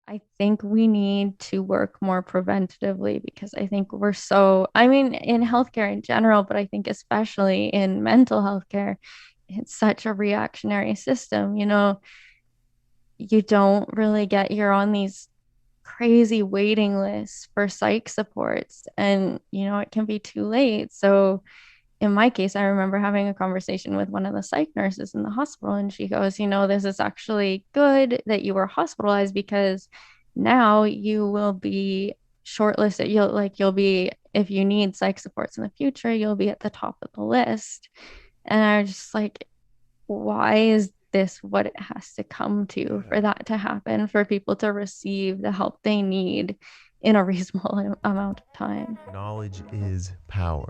I think we need to work more preventatively because I think we're so, I mean, in healthcare in general, but I think especially in mental health care, it's such a reactionary system. You don't really you're on these crazy waiting lists for psych supports, and, it can be too late. So, in my case, I remember having a conversation with one of the psych nurses in the hospital, and she goes, this is actually good that you were hospitalized because now you will be shortlisted. You'll be, if you need psych supports in the future, you'll be at the top of the list. And I was just like, why is this what it has to come to Yeah. for that to happen, for people to receive the help they need in a reasonable amount of time? Knowledge is power.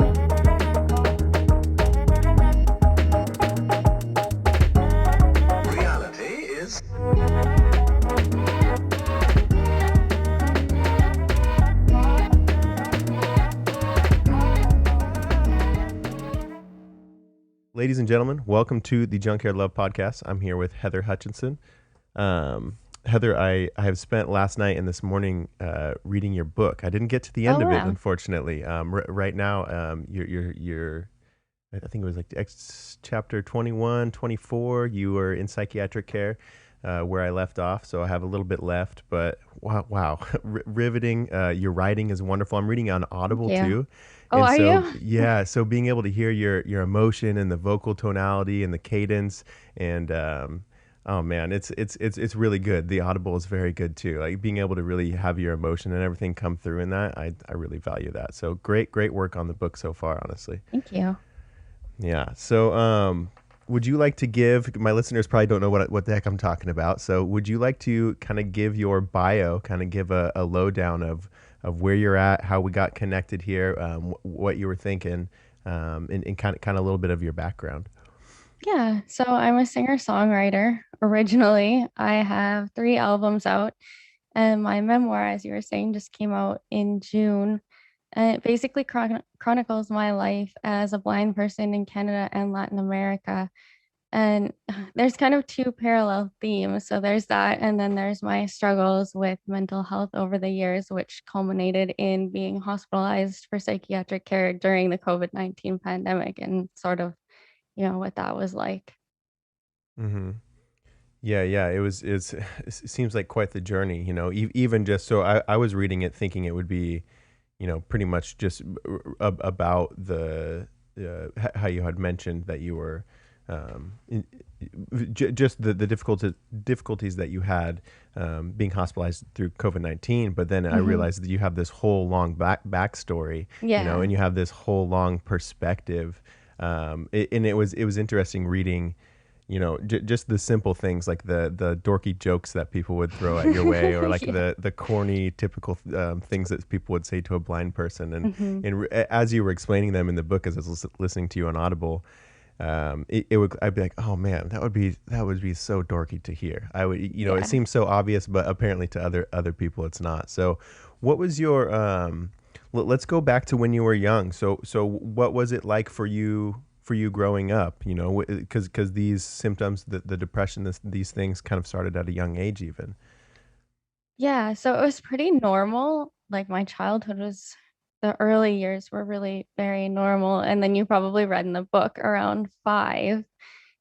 Reality is. Ladies and gentlemen, welcome to the Junkyard Love Podcast. I'm here with Heather Hutchison. Heather, I have spent last night and this morning reading your book. I didn't get to the Oh, end of it, wow. unfortunately. Right now, you're I think it was like X chapter 21, 24. You were in psychiatric care where I left off. So I have a little bit left, but wow, riveting. Your writing is wonderful. I'm reading on Thank Audible you. too. Oh, And are so, you? yeah, so being able to hear your emotion and the vocal tonality and the cadence and, oh man, it's really good. The Audible is very good too. Like being able to really have your emotion and everything come through in that, I really value that. So great work on the book so far, honestly. Thank you. Yeah. So, would you like to give my listeners probably don't know what the heck I'm talking about. So, would you like to kind of give your bio, kind of give a lowdown of where you're at, how we got connected here, what you were thinking, and kind of a little bit of your background. Yeah, so I'm a singer-songwriter originally. I have 3 albums out, and my memoir, as you were saying, just came out in June. And it basically chronicles my life as a blind person in Canada and Latin America. And there's kind of two parallel themes. So there's that, and then there's my struggles with mental health over the years, which culminated in being hospitalized for psychiatric care during the COVID-19 pandemic, and sort of, what that was like. Mm-hmm. Yeah. It seems like quite the journey, even just so I was reading it thinking it would be, pretty much just about how you had mentioned that you were, um, in, just the difficulties that you had, being hospitalized through COVID-19. But then I Hmm. realized that you have this whole long backstory, Yeah. and you have this whole long perspective. And it was interesting reading, just the simple things like the dorky jokes that people would throw at your way, or like Yeah. the corny typical things that people would say to a blind person. And Hmm. as you were explaining them in the book, as I was listening to you on Audible, it would I'd be like, oh man, that would be so dorky to hear. I would, it Yeah. seems so obvious, but apparently to other people it's not. So, what was your let's go back to when you were young. So what was it like for you growing up? Because these symptoms, the depression, these things kind of started at a young age, even. Yeah. So it was pretty normal. Like my childhood was, the early years were really very normal. And then you probably read in the book around 5,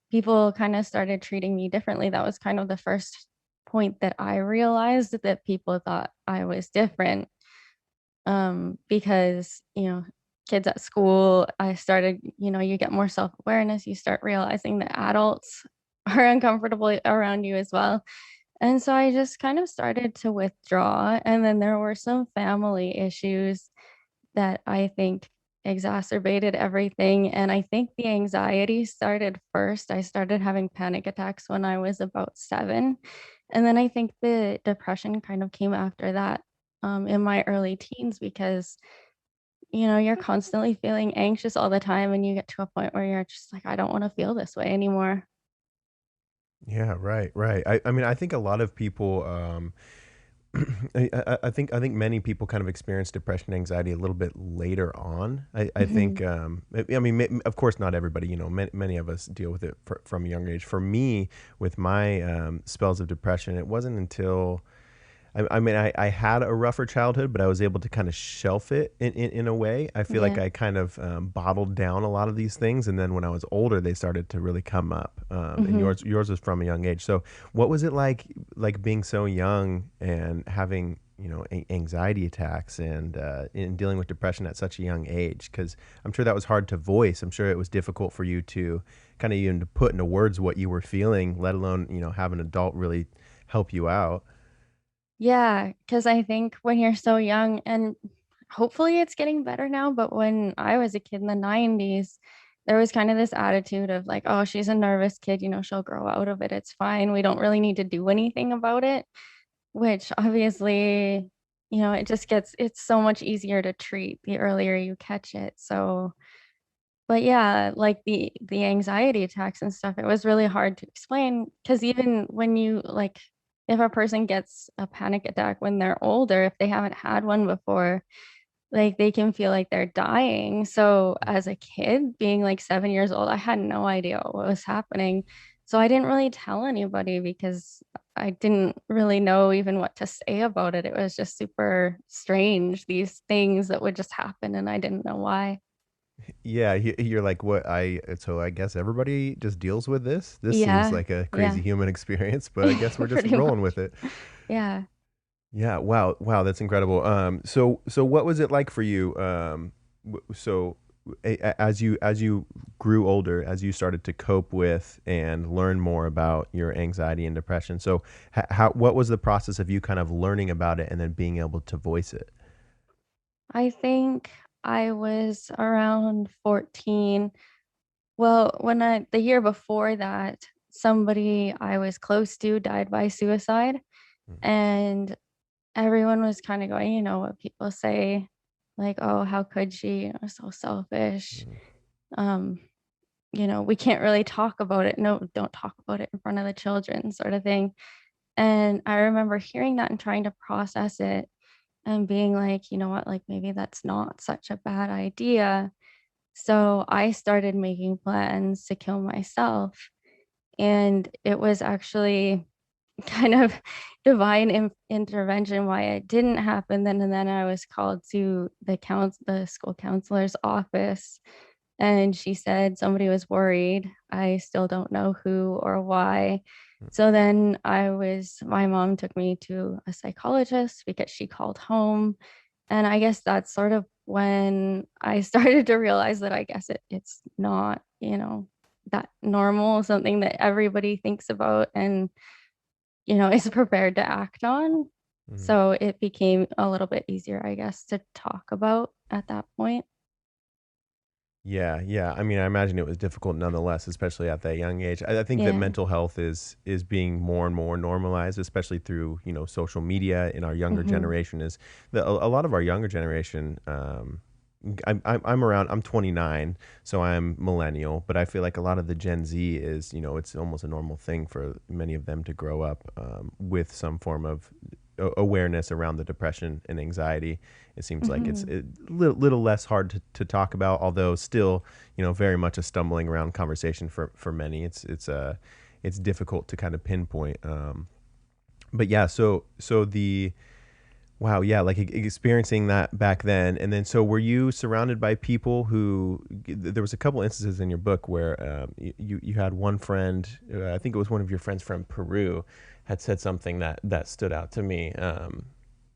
people kind of started treating me differently. That was kind of the first point that I realized that people thought I was different. Because, kids at school, I started, you get more self-awareness, you start realizing that adults are uncomfortable around you as well. And so I just kind of started to withdraw. And then there were some family issues that I think exacerbated everything. And I think the anxiety started first. I started having panic attacks when I was about 7. And then I think the depression kind of came after that, in my early teens, because, you're constantly feeling anxious all the time. And you get to a point where you're just like, I don't want to feel this way anymore. Yeah, right. I mean, I think a lot of people, I think many people kind of experience depression and anxiety a little bit later on. I Hmm. think, I mean, of course, not everybody, many of us deal with it from a young age. For me, with my spells of depression, it wasn't until I mean, I had a rougher childhood, but I was able to kind of shelf it in a way. I feel like Yeah. I kind of bottled down a lot of these things, and then when I was older, they started to really come up. And Hmm. yours was from a young age. So, what was it like being so young and having anxiety attacks and dealing with depression at such a young age? Because I'm sure that was hard to voice. I'm sure it was difficult for you to kind of even to put into words what you were feeling, let alone have an adult really help you out. Yeah, because I think when you're so young, and hopefully it's getting better now, but when I was a kid in the 90s, there was kind of this attitude of like, oh, she's a nervous kid, she'll grow out of it. It's fine. We don't really need to do anything about it, which obviously, it's so much easier to treat the earlier you catch it. So, but yeah, like the anxiety attacks and stuff, it was really hard to explain because even when you like if a person gets a panic attack when they're older, if they haven't had one before, like they can feel like they're dying. So as a kid, being like 7 years old, I had no idea what was happening. So I didn't really tell anybody because I didn't really know even what to say about it. It was just super strange, these things that would just happen and I didn't know why. Yeah, you're like, what? So I guess everybody just deals with this. This seems Yeah, like a crazy yeah. human experience, but I guess we're just Pretty rolling much. with it. Yeah. Yeah, wow, that's incredible. So what was it like for you? So as you grew older, as you started to cope with and learn more about your anxiety and depression, so how what was the process of you kind of learning about it and then being able to voice it? I think I was around 14. Well, the year before that, somebody I was close to died by suicide, and everyone was kind of going, what people say, like, oh, how could she? So selfish. Mm-hmm. Um, we can't really talk about it. No, don't talk about it in front of the children, sort of thing. And I remember hearing that and trying to process it and being like, you know what, like maybe that's not such a bad idea. So I started making plans to kill myself. And it was actually kind of divine intervention why it didn't happen then. And then I was called to the school counselor's office, and she said somebody was worried. I still don't know who or why. So then my mom took me to a psychologist because she called home. And I guess that's sort of when I started to realize that I guess it's not, that normal, something that everybody thinks about and, is prepared to act on. Mm-hmm. So it became a little bit easier, I guess, to talk about at that point. Yeah, yeah. I mean, I imagine it was difficult nonetheless, especially at that young age. I think that Yeah. mental health is being more and more normalized, especially through social media in our younger Hmm. generation. Is a lot of our younger generation. I'm around. I'm 29, so I'm millennial, but I feel like a lot of the Gen Z is it's almost a normal thing for many of them to grow up with some form of awareness around the depression and anxiety. It seems like it's Hmm. little less hard to talk about, although still, very much a stumbling around conversation for many. It's difficult to kind of pinpoint. But yeah, so the wow, yeah, like experiencing that back then, and then so were you surrounded by people who? There was a couple instances in your book where you had one friend, I think it was one of your friends from Peru, had said something that stood out to me.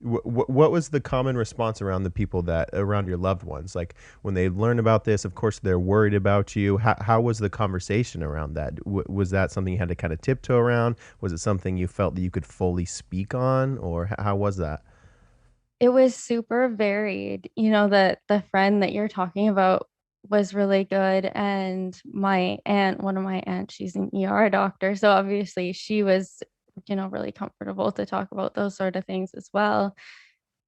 What was the common response around the people that around your loved ones? Like when they learn about this, of course they're worried about you. How was the conversation around that? Was that something you had to kind of tiptoe around? Was it something you felt that you could fully speak on, or how was that? It was super varied. The friend that you're talking about was really good. And one of my aunts, she's an ER doctor. So obviously she was, really comfortable to talk about those sort of things as well.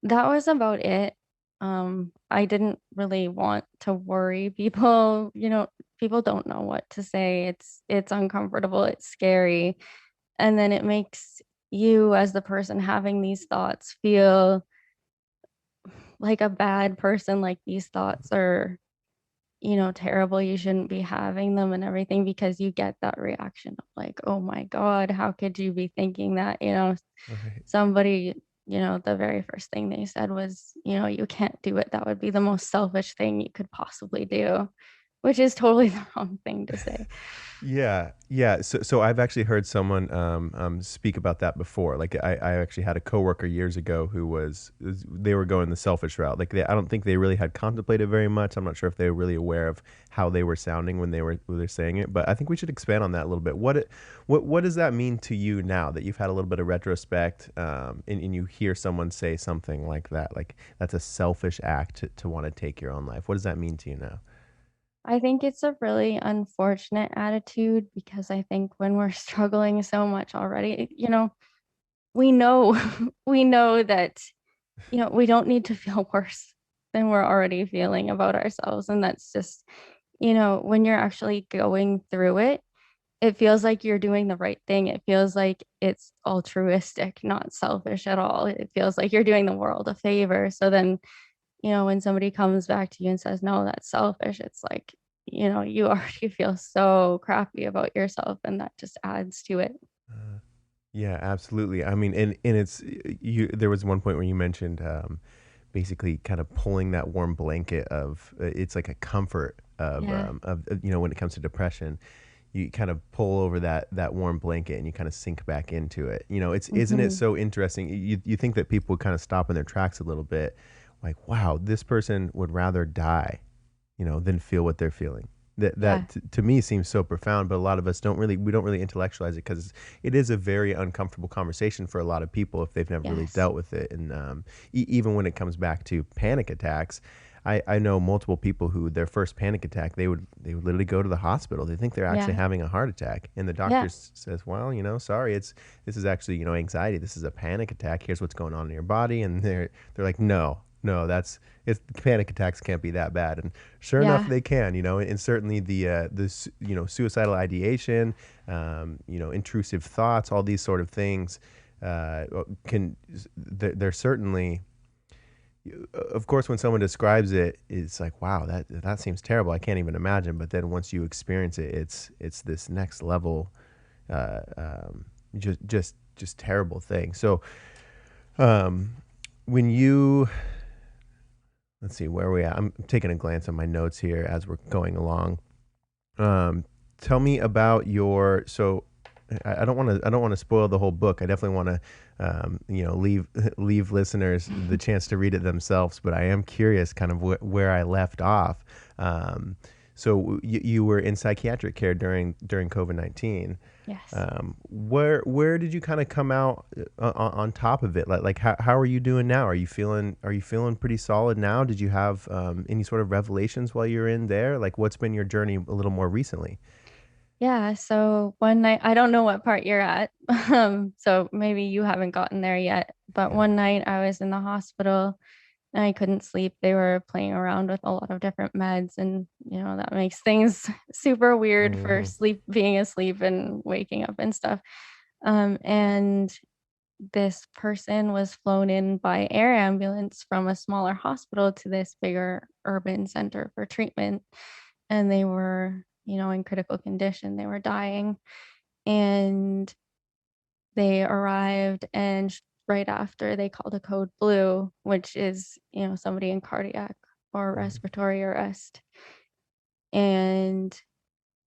That was about it. I didn't really want to worry people. People don't know what to say. It's uncomfortable, it's scary. And then it makes you as the person having these thoughts feel like a bad person, like these thoughts are, terrible. You shouldn't be having them and everything because you get that reaction of like, oh my God, how could you be thinking that? Right. Somebody. the very first thing they said was, you can't do it. That would be the most selfish thing you could possibly do, which is totally the wrong thing to say. Yeah, yeah. So I've actually heard someone speak about that before. Like I actually had a coworker years ago who they were going the selfish route. Like I don't think they really had contemplated very much. I'm not sure if they were really aware of how they were sounding when they're saying it. But I think we should expand on that a little bit. What does that mean to you now that you've had a little bit of retrospect, and you hear someone say something like that? Like that's a selfish act to want to take your own life. What does that mean to you now? I think it's a really unfortunate attitude because I think when we're struggling so much already, we know we know that, we don't need to feel worse than we're already feeling about ourselves. And that's just, when you're actually going through it, it feels like you're doing the right thing. It feels like it's altruistic, not selfish at all. It feels like you're doing the world a favor. So then, when somebody comes back to you and says, no, that's selfish, it's like, you already feel so crappy about yourself, and that just adds to it. Uh, yeah, absolutely. I mean, and it's you. There was one point where you mentioned basically kind of pulling that warm blanket of it's like a comfort Yeah. when it comes to depression, you kind of pull over that warm blanket and you kind of sink back into it. It's isn't it Hmm. so interesting? You think that people would kind of stop in their tracks a little bit, like wow, this person would rather die than feel what they're feeling. Yeah. To me seems so profound, but a lot of us don't really intellectualize it because it is a very uncomfortable conversation for a lot of people if they've never really Yes. dealt with it. And even when it comes back to panic attacks, I know multiple people who their first panic attack they would literally go to the hospital. They think they're actually Yeah. having a heart attack, and the doctor Yeah. says, "Well, sorry, this is actually anxiety. This is a panic attack. Here's what's going on in your body." And they're like, "No, no, it's panic attacks can't be that bad." And sure enough, Yeah. they can. And certainly suicidal ideation, intrusive thoughts, all these sort of things can they're certainly of course, when someone describes it, it's like, wow, that seems terrible. I can't even imagine. But then once you experience it, it's this next level, uh, just terrible thing. So, um, when you let's see where are we at. I'm taking a glance at my notes here as we're going along. Um, Tell me about your so. I don't want to spoil the whole book. I definitely want to leave leave listeners the chance to read it themselves. But I am curious, kind of where I left off. So you were in psychiatric care during COVID-19. Yes. Where did you kind of come out on top of it? Like how are you doing now? Are you feeling pretty solid now? Did you have any sort of revelations while you're in there? Like what's been your journey a little more recently? Yeah, so one night, I don't know what part you're at, so maybe you haven't gotten there yet, but Yeah. one night I was in the hospital and I couldn't sleep. They were playing around with a lot of different meds, and that makes things super weird for Hmm. being asleep and waking up and stuff. And this person was flown in by air ambulance from a smaller hospital to this bigger urban center for treatment. And they were, in critical condition. They were dying. And they arrived, and right after they called a code blue, which is, somebody in cardiac or respiratory arrest. And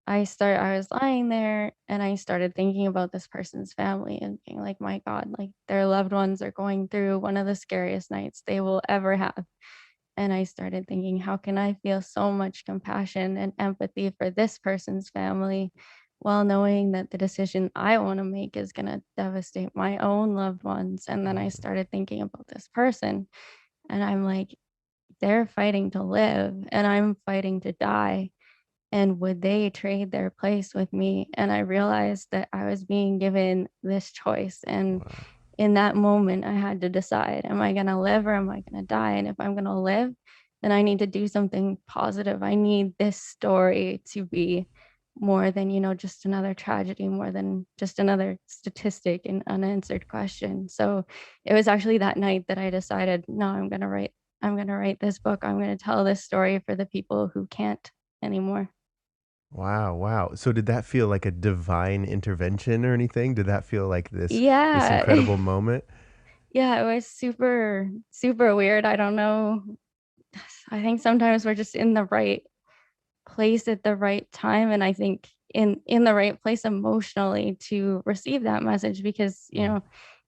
I was lying there and I started thinking about this person's family and being like, my God, like their loved ones are going through one of the scariest nights they will ever have. And I started thinking, how can I feel so much compassion and empathy for this person's family while knowing that the decision I want to make is going to devastate my own loved ones? And then I started thinking about this person, and I'm like, they're fighting to live and I'm fighting to die, and would they trade their place with me? And I realized that I was being given this choice. And Wow. in that moment, I had to decide, am I going to live or am I going to die? And if I'm going to live, then I need to do something positive. I need this story to be more than, just another tragedy, more than just another statistic and unanswered question. So it was actually that night that I decided, no, I'm going to write this book. I'm going to tell this story for the people who can't anymore. Wow, wow. So did that feel like a divine intervention or anything? Did that feel like this Yeah. incredible moment? Yeah, it was super, super weird. I don't know. I think sometimes we're just in the right place at the right time. And I think in the right place emotionally to receive that message because, Mm.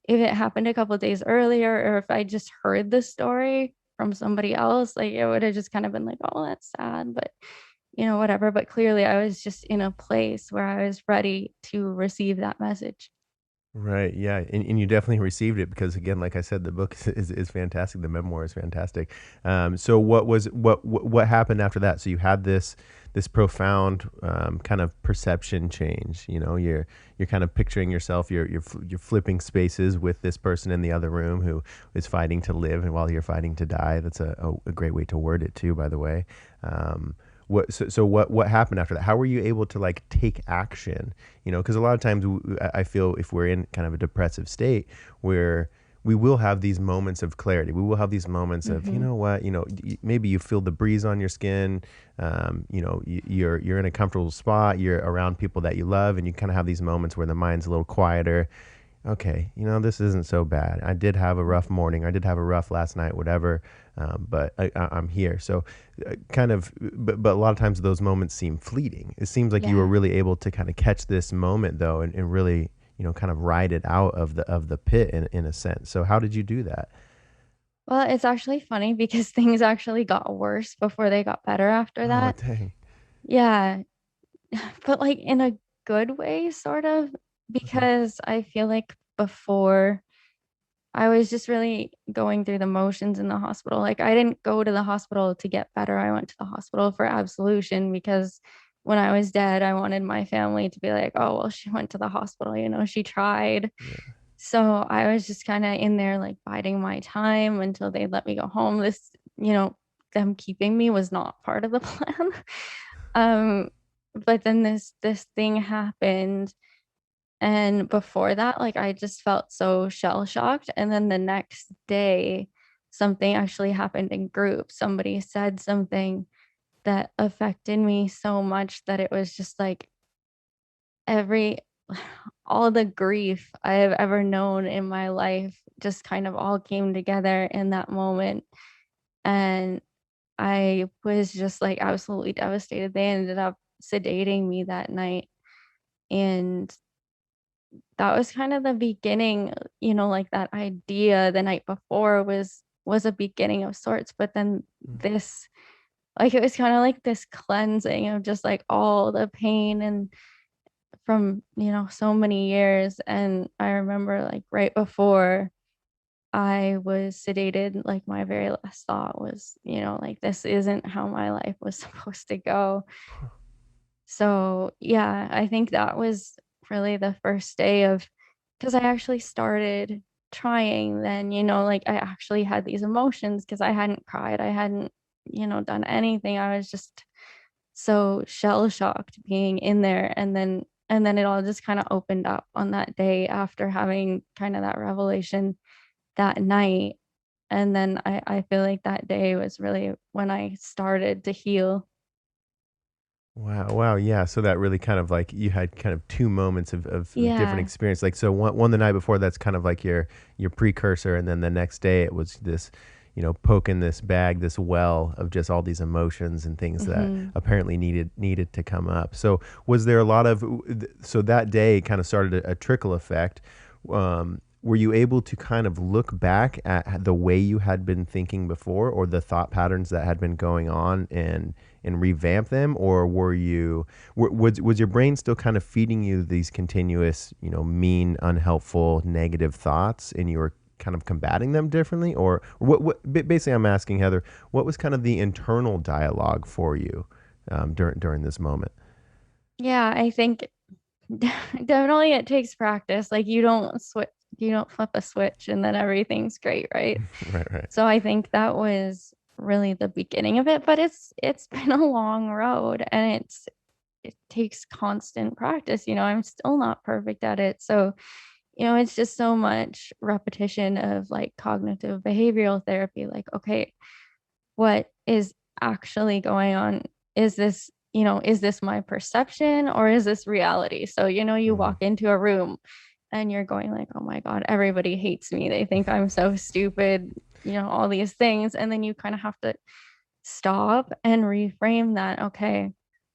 if it happened a couple of days earlier or if I just heard the story from somebody else, like it would have just kind of been like, oh, that's sad, but whatever. But clearly I was just in a place where I was ready to receive that message. Right. Yeah. And you definitely received it because again, like I said, the book is fantastic. The memoir is fantastic. So what happened after that? So you had this profound kind of perception change. You know, you're kind of picturing yourself. You're flipping spaces with this person in the other room who is fighting to live, and while you're fighting to die. That's a great way to word it too, by the way. What happened after that? How were you able to like take action? You know, because a lot of times I feel if we're in kind of a depressive state where we will have these moments of clarity. We will have these moments of, you Hmm. know what, maybe you feel the breeze on your skin. You're in a comfortable spot. You're around people that you love, and you kind of have these moments where the mind's a little quieter. Okay, this isn't so bad. I did have a rough morning. I did have a rough last night, whatever. But I'm here. So, but a lot of times those moments seem fleeting. It seems like you were Yeah. really able to kind of catch this moment though, and really, kind of ride it out of the pit in a sense. So, how did you do that? Well, it's actually funny because things actually got worse before they got better after Oh, that. dang. Yeah, but like in a good way, sort of, Hmm. because I feel like before I was just really going through the motions in the hospital. Like I didn't go to the hospital to get better. I went to the hospital for absolution because when I was dead, I wanted my family to be like, oh, well, she went to the hospital, she tried. Yeah. So I was just kind of in there like biding my time until they let me go home. Them keeping me was not part of the plan. Um, but then this thing happened, and before that, like I just felt so shell shocked. And then the next day, something actually happened in group. Somebody said something that affected me so much that it was just like every all the grief I have ever known in my life just kind of all came together in that moment. And I was just like absolutely devastated. They ended up sedating me that night. And that was kind of the beginning, like that idea the night before was a beginning of sorts. But then this, like it was kind of like this cleansing of just like all the pain and from, so many years. And I remember like right before I was sedated, like my very last thought was, like this isn't how my life was supposed to go. So, yeah, I think that was really the first day of, because I actually started trying then, like I actually had these emotions because I hadn't cried. I hadn't, done anything. I was just so shell shocked being in there. And then it all just kind of opened up on that day after having kind of that revelation that night. And then I feel like that day was really when I started to heal. Wow, wow, yeah. So that really kind of like you had kind of two moments of different Yeah. experience. Like so one the night before that's kind of like your precursor, and then the next day it was this, poking this bag, this well of just all these emotions and things that Hmm. apparently needed to come up. So was there a lot of so that day kind of started a trickle effect. Were you able to kind of look back at the way you had been thinking before, or the thought patterns that had been going on, and revamp them, or was your brain still kind of feeding you these continuous, mean, unhelpful, negative thoughts, and you were kind of combating them differently, or basically I'm asking, Heather, what was kind of the internal dialogue for you during this moment? Yeah, I think definitely it takes practice. Like you don't flip a switch and then everything's great, right? Right, right. So I think that was really the beginning of it, but it's been a long road and it takes constant practice. I'm still not perfect at it. So, it's just so much repetition of like cognitive behavioral therapy. Like, okay, what is actually going on? Is this my perception or is this reality? So, you Mm, walk into a room, and you're going like, oh my God, everybody hates me. They think I'm so stupid, all these things. And then you kind of have to stop and reframe that. Okay,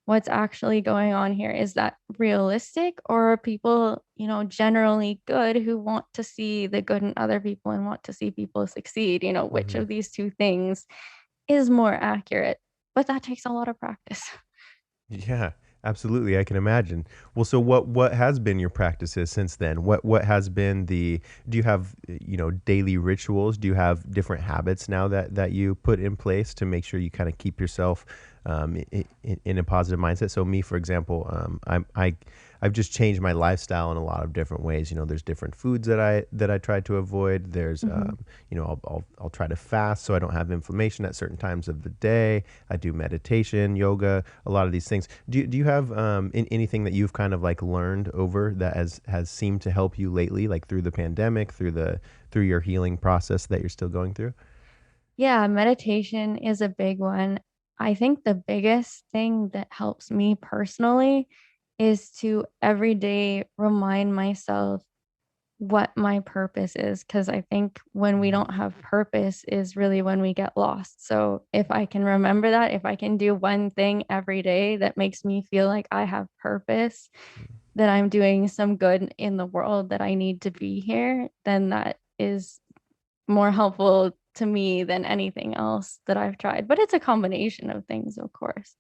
what's actually going on here? Is that realistic, or are people, generally good who want to see the good in other people and want to see people succeed? Which Hmm. of these two things is more accurate? But that takes a lot of practice. Yeah, absolutely. I can imagine. Well, so what has been your practices since then? What has been the do you have, daily rituals? Do you have different habits now that you put in place to make sure you kind of keep yourself in a positive mindset? So me, for example, I've just changed my lifestyle in a lot of different ways. There's different foods that I try to avoid. There's Mhm. I'll try to fast so I don't have inflammation at certain times of the day. I do meditation, yoga, a lot of these things. Do you have anything that you've kind of like learned over that has seemed to help you lately, like through the pandemic, through your healing process that you're still going through? Yeah, meditation is a big one. I think the biggest thing that helps me personally is to every day remind myself what my purpose is, because I think when we don't have purpose is really when we get lost. So if I can remember that, if I can do one thing every day that makes me feel like I have purpose, that I'm doing some good in the world, that I need to be here, then that is more helpful to me than anything else that I've tried. But it's a combination of things, of course.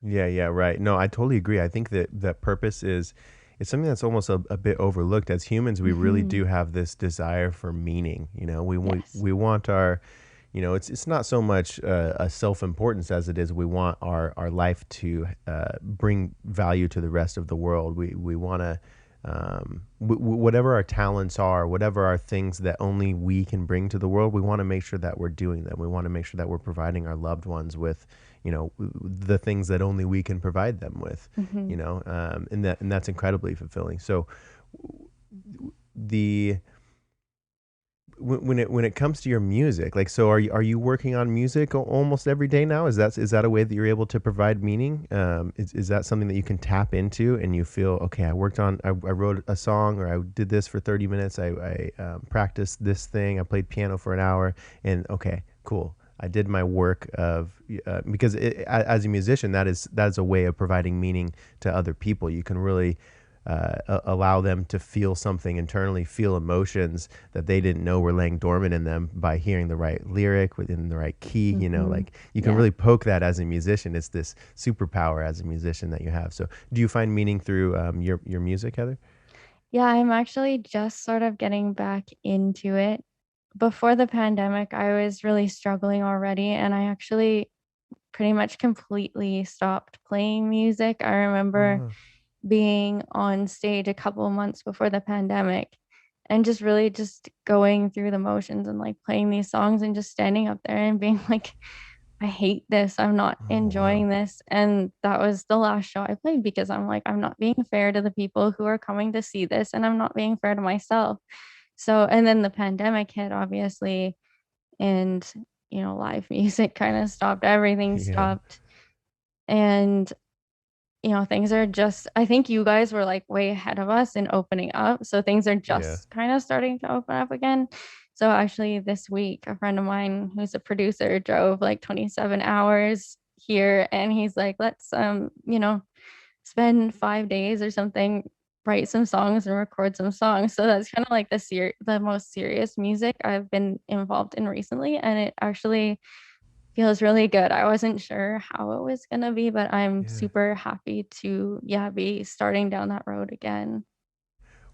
Yeah, yeah, right. No, I totally agree. I think that purpose is it's something that's almost a bit overlooked. As humans, we really Hmm. do have this desire for meaning. Yes. We want our, it's not so much a self importance as it is we want our life to bring value to the rest of the world. We want to whatever our talents are, whatever our things that only we can bring to the world, we want to make sure that we're doing them. We want to make sure that we're providing our loved ones with, the things that only we can provide them with, Hmm. and that's incredibly fulfilling. So the when it comes to your music, like, so are you working on music almost every day now? Is that a way that you're able to provide meaning? Is that something that you can tap into and you feel, okay, I wrote a song, or I did this for 30 minutes. I practiced this thing. I played piano for an hour, and okay, cool. I did my work of because as a musician, that is a way of providing meaning to other people. You can really allow them to feel something internally, feel emotions that they didn't know were laying dormant in them by hearing the right lyric within the right key. Hmm. Like you can Yeah. really poke that as a musician. It's this superpower as a musician that you have. So, do you find meaning through your music, Heather? Yeah, I'm actually just sort of getting back into it. Before the pandemic, I was really struggling already, and I actually pretty much completely stopped playing music. I Oh, remember wow. being on stage a couple of months before the pandemic and just really just going through the motions and like playing these songs and just standing up there and being like, I hate this. I'm not Oh, wow. enjoying this. And that was the last show I played because I'm like, I'm not being fair to the people who are coming to see this, and I'm not being fair to myself. So, and then the pandemic hit, obviously, and, live music kind of stopped, everything Yeah. stopped. And things are just, I think you guys were like way ahead of us in opening up. So things are Yeah. just kind of starting to open up again. So actually this week, a friend of mine who's a producer drove like 27 hours here, and he's like, let's spend 5 days or something, write some songs and record some songs. So that's kind of like the most serious music I've been involved in recently. And it actually feels really good. I wasn't sure how it was gonna be, but I'm Yeah. super happy to, yeah, be starting down that road again.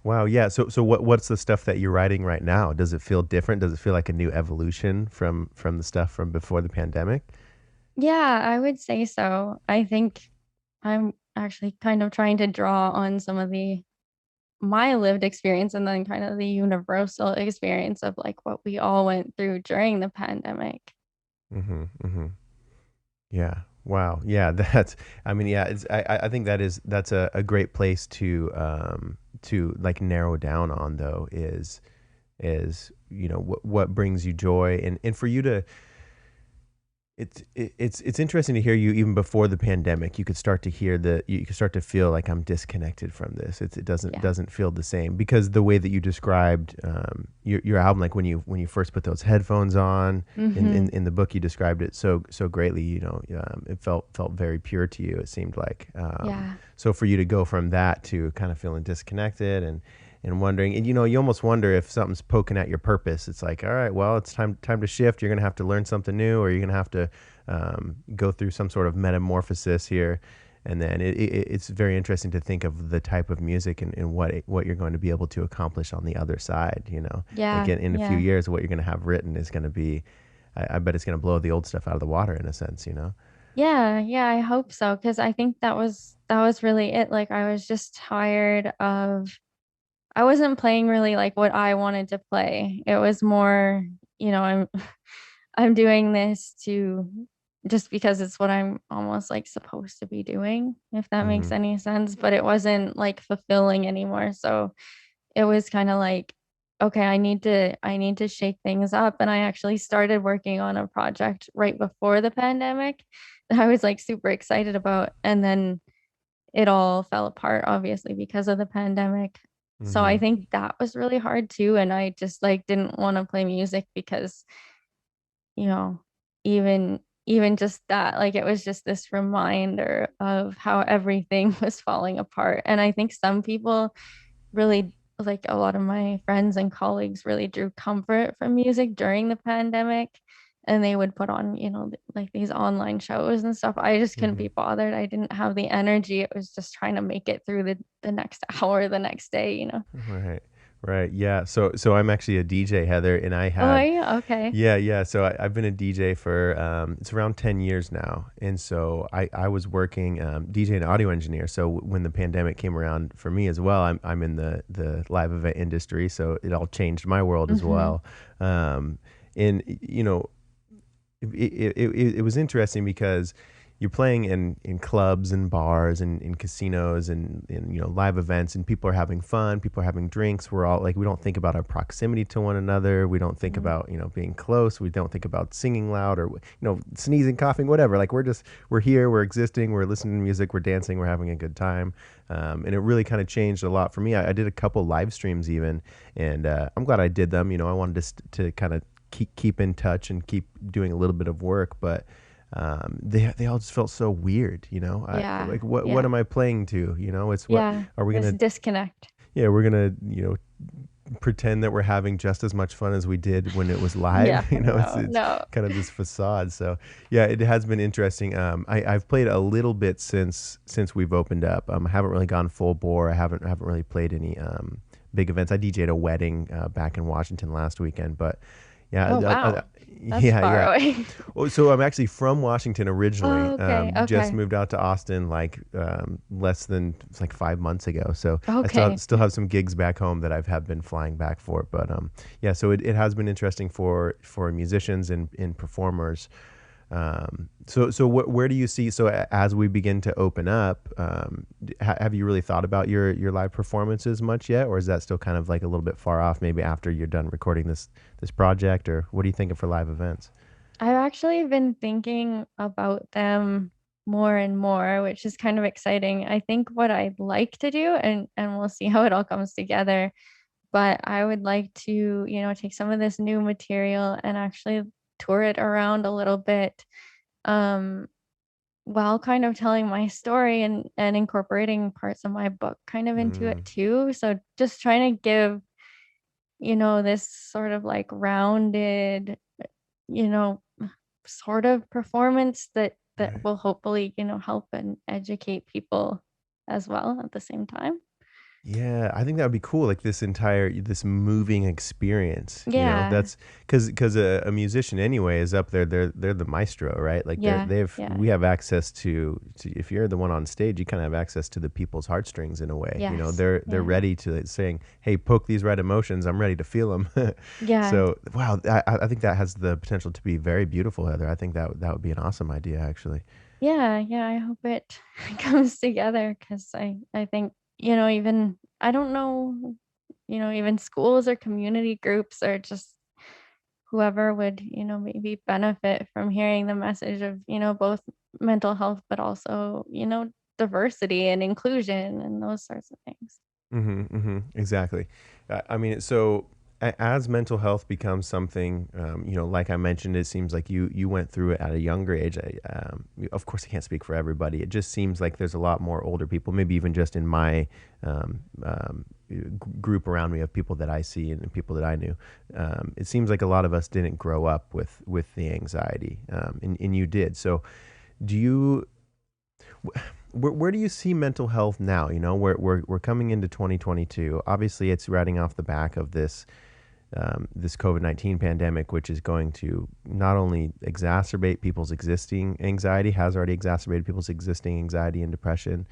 Wow. Yeah. So what's the stuff that you're writing right now? Does it feel different? Does it feel like a new evolution from the stuff from before the pandemic? Yeah, I would say so. I think I'm actually kind of trying to draw on some of the my lived experience and then kind of the universal experience of like what we all went through during the pandemic. Mm-hmm. Mm-hmm. Yeah. Wow. Yeah. I mean, yeah, I think that's a great place to like narrow down on, though, is, what brings you joy, and for you to, It's interesting to hear you even before the pandemic. You could start to hear you could start to feel like I'm disconnected from this. It doesn't Yeah. doesn't feel the same because the way that you described your album, like when you first put those headphones on Mm-hmm. in the book, you described it so greatly. It felt very pure to you. It seemed like Yeah. so for you to go from that to kind of feeling disconnected and wondering, and you almost wonder if something's poking at your purpose. It's like, all right, well, it's time to shift. You're gonna have to learn something new, or you're gonna have to go through some sort of metamorphosis here. And then it's very interesting to think of the type of music and what you're going to be able to accomplish on the other side. Like Yeah. in a few Yeah. years, what you're going to have written is going to be, I bet it's going to blow the old stuff out of the water in a sense. Yeah, yeah, I hope so because I think that was really it. Like I was just tired of I wasn't playing really like what I wanted to play. It was more, I'm I'm doing this to just because it's what I'm almost like supposed to be doing, if that makes Hmm. any sense, but it wasn't like fulfilling anymore. So it was kind of like, okay, I need to shake things up. And I actually started working on a project right before the pandemic that I was like super excited about. And then it all fell apart, obviously, because of the pandemic. So I Hmm. think that was really hard too. And I just like didn't want to play music because, you know, even just that, like it was just this reminder of how everything was falling apart. And I think some people really like a lot of my friends and colleagues really drew comfort from music during the pandemic and they would put on like these online shows and stuff. I just couldn't Hmm. be bothered. I didn't have the energy. It was just trying to make it through the next hour, the next day. Right. Right. Yeah. So I'm actually a DJ, Heather, and I Oh, are had, you okay? yeah, yeah. So I've been a DJ for it's around 10 years now, and so I was working DJ and audio engineer. So when the pandemic came around for me as well, I'm in the live event industry, so it all changed my world as Mm-hmm. well. Um, and it was interesting because you're playing in clubs and bars and in casinos and in live events, and people are having fun, people are having drinks. We're all like, we don't think about our proximity to one another, we don't think about being close, we don't think about singing loud or sneezing, coughing, whatever. Like we're here, we're existing, we're listening to music, we're dancing, we're having a good time. And it really kind of changed a lot for me. I did a couple live streams even, and I'm glad I did them. I wanted to kind of keep in touch and keep doing a little bit of work, but they all just felt so weird. Yeah, Like what yeah, am I playing to? It's what yeah. are we This gonna? disconnect. Yeah, we're gonna pretend that we're having just as much fun as we did when it was live. Yeah, It's no, it's no. kind of this facade. So yeah, it has been interesting. I've played a little bit since we've opened up. I haven't really gone full bore. I haven't really played any big events. I DJ'd a wedding back in Washington last weekend, but yeah, Oh, wow. That's yeah, far yeah. away. Well, so I'm actually from Washington originally. Oh, okay, Just okay, moved out to Austin like less than it's like 5 months ago. So I still okay. still have some gigs back home that have been flying back for. But yeah, so it has been interesting for musicians and performers. So where do you see? So as we begin to open up, have you really thought about your live performances much yet, or is that still kind of like a little bit far off? Maybe after you're done recording this project, or what are you thinking for live events? I've actually been thinking about them more and more, which is kind of exciting. I think what I'd like to do, and we'll see how it all comes together, but I would like to, take some of this new material and actually tour it around a little bit, um, while kind of telling my story and incorporating parts of my book kind of into it Mm, too. So just trying to give, this sort of like rounded, you know, sort of performance that right. will hopefully, help and educate people as well at the same time. Yeah, I think that would be cool. Like this moving experience. Yeah. That's because a musician anyway is up there. They're the maestro, right? Like Yeah. Yeah. we have access to if you're the one on stage, you kind of have access to the people's heartstrings in a way. Yes. They're Yeah. ready to saying, "Hey, poke these right emotions. I'm ready to feel them." Yeah. So wow, I think that has the potential to be very beautiful, Heather. I think that would be an awesome idea, actually. Yeah. Yeah. I hope it comes together because I think, even I don't know, even schools or community groups are just whoever would, maybe benefit from hearing the message of, both mental health, but also, diversity and inclusion and those sorts of things. Exactly. I mean, so as mental health becomes something, like I mentioned, it seems like you went through it at a younger age. Of course, I can't speak for everybody. It just seems like there's a lot more older people, maybe even just in my group around me of people that I see and people that I knew. It seems like a lot of us didn't grow up with the anxiety, and you did. So, do you? Where do you see mental health now? We're coming into 2022. Obviously, it's riding off the back of this COVID-19 pandemic, which is going to not only exacerbate people's existing anxiety, has already exacerbated people's existing anxiety and depression,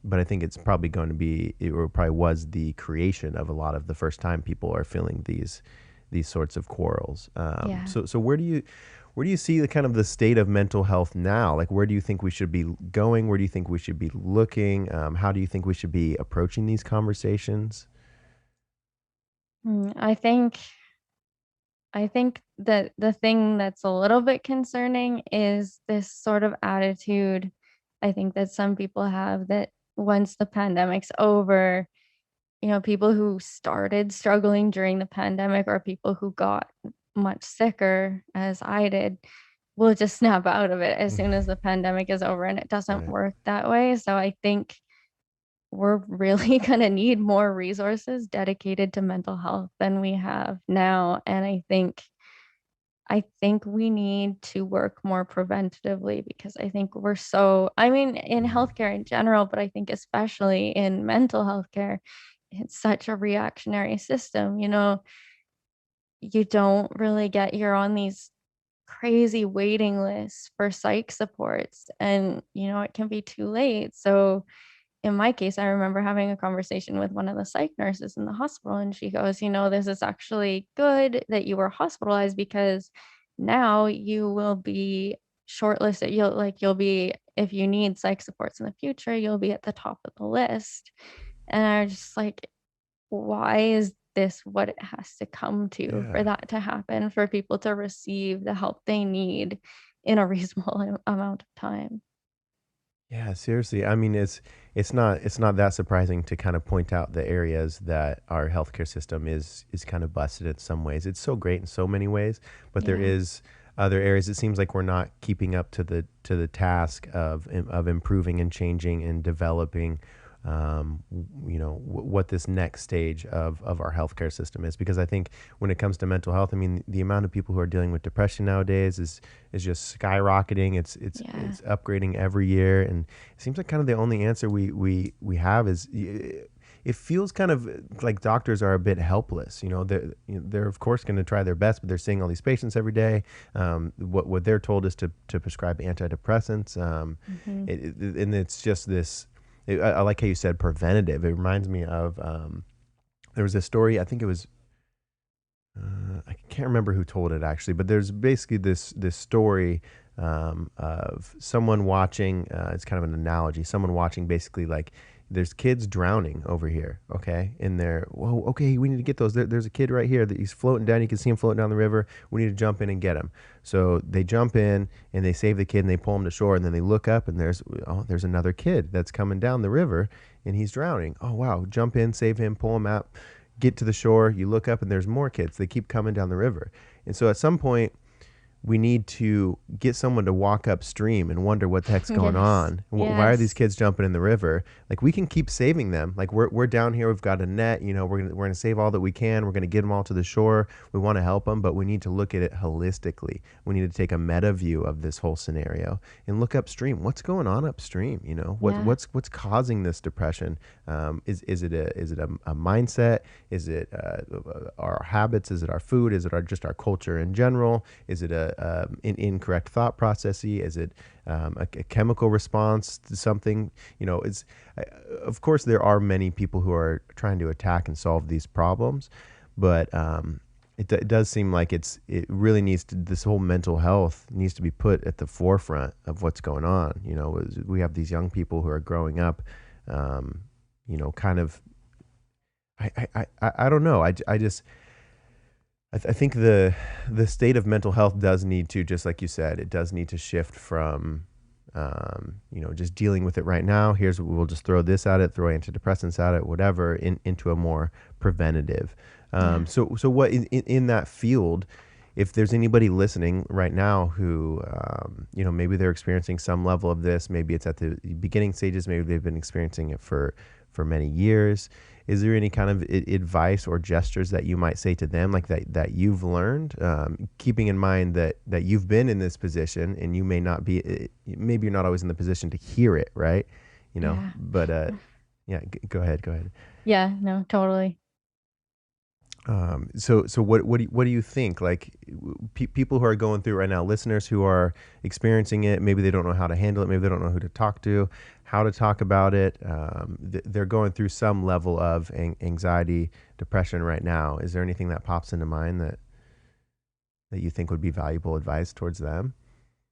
but I think it's probably going to be, or probably was the creation of a lot of the first time people are feeling these sorts of quarrels. Yeah. So where do you see the kind of the state of mental health now? Like, where do you think we should be going? Where do you think we should be looking? How do you think we should be approaching these conversations? I think that the thing that's a little bit concerning is this sort of attitude I think that some people have, that once the pandemic's over, people who started struggling during the pandemic or people who got much sicker, as I did, will just snap out of it as soon as the pandemic is over. And it doesn't Right. work that way. So I think we're really going to need more resources dedicated to mental health than we have now. And I think we need to work more preventatively, because I think we're so, I mean, in Mhm. healthcare in general, but I think especially in mental health care, it's such a reactionary system. You don't really you're on these crazy waiting lists for psych supports, and, it can be too late. So, in my case, I remember having a conversation with one of the psych nurses in the hospital, and she goes, this is actually good that you were hospitalized, because now you will be shortlisted. You'll be, if you need psych supports in the future, you'll be at the top of the list. And I was just like, why is this what it has to come to for Yeah. that to happen, for people to receive the help they need in a reasonable amount of time? Yeah, seriously. I mean, it's not that surprising to kind of point out the areas that our healthcare system is kind of busted in some ways. It's so great in so many ways, but there Yeah. is other areas. It seems like we're not keeping up to the task of improving and changing and developing. What this next stage of our healthcare system is, because I think when it comes to mental health, I mean, the amount of people who are dealing with depression nowadays is just skyrocketing. It's Yeah. upgrading every year, and it seems like kind of the only answer we have is it feels kind of like doctors are a bit helpless. They're of course going to try their best, but they're seeing all these patients every day. What they're told is to prescribe antidepressants, Hmm. and it's just this. I like how you said preventative. It reminds me of there was a story. I think it was I can't remember who told it actually, but there's basically this story of someone watching. It's kind of an analogy. Someone watching basically like there's kids drowning over here. Okay, in there. Whoa. Okay, we need to get those. There's a kid right here that he's floating down. You can see him floating down the river. We need to jump in and get him. So they jump in and they save the kid and they pull him to shore. And then they look up and there's another kid that's coming down the river and he's drowning. Oh wow! Jump in, save him, pull him out, get to the shore, you look up and there's more kids. They keep coming down the river. And so at some point, we need to get someone to walk upstream and wonder what the heck's going Yes. on. Why are these Yes. kids jumping in the river? Like we can keep saving them. Like we're down here, we've got a net. We're gonna save all that we can. We're gonna get them all to the shore. We want to help them, but we need to look at it holistically. We need to take a meta view of this whole scenario and look upstream. What's going on upstream? Yeah. What's causing this depression? Is it a mindset? Is it our habits? Is it our food? Is it just our culture in general? Is it an incorrect thought process? Is it a chemical response to something? Of course, there are many people who are trying to attack and solve these problems, but it does seem like it really needs to, this whole mental health needs to be put at the forefront of what's going on. We have these young people who are growing up, kind of. I don't know. I just I think the state of mental health does need to, just like you said, it does need to shift from, just dealing with it right now. Here's we'll just throw this at it, throw antidepressants at it, whatever, into a more preventative. Yeah. So what in that field, if there's anybody listening right now who, maybe they're experiencing some level of this, maybe it's at the beginning stages, maybe they've been experiencing it for many years. Is there any kind of advice or gestures that you might say to them, like that you've learned, keeping in mind that you've been in this position and you may not be, maybe you're not always in the position to hear it, right? Yeah. But yeah, go ahead. Yeah, no, totally. So what do you think? Like people who are going through it right now, listeners who are experiencing it, maybe they don't know how to handle it, maybe they don't know who to talk to, how to talk about it. They're going through some level of anxiety, depression right now. Is there anything that pops into mind that you think would be valuable advice towards them?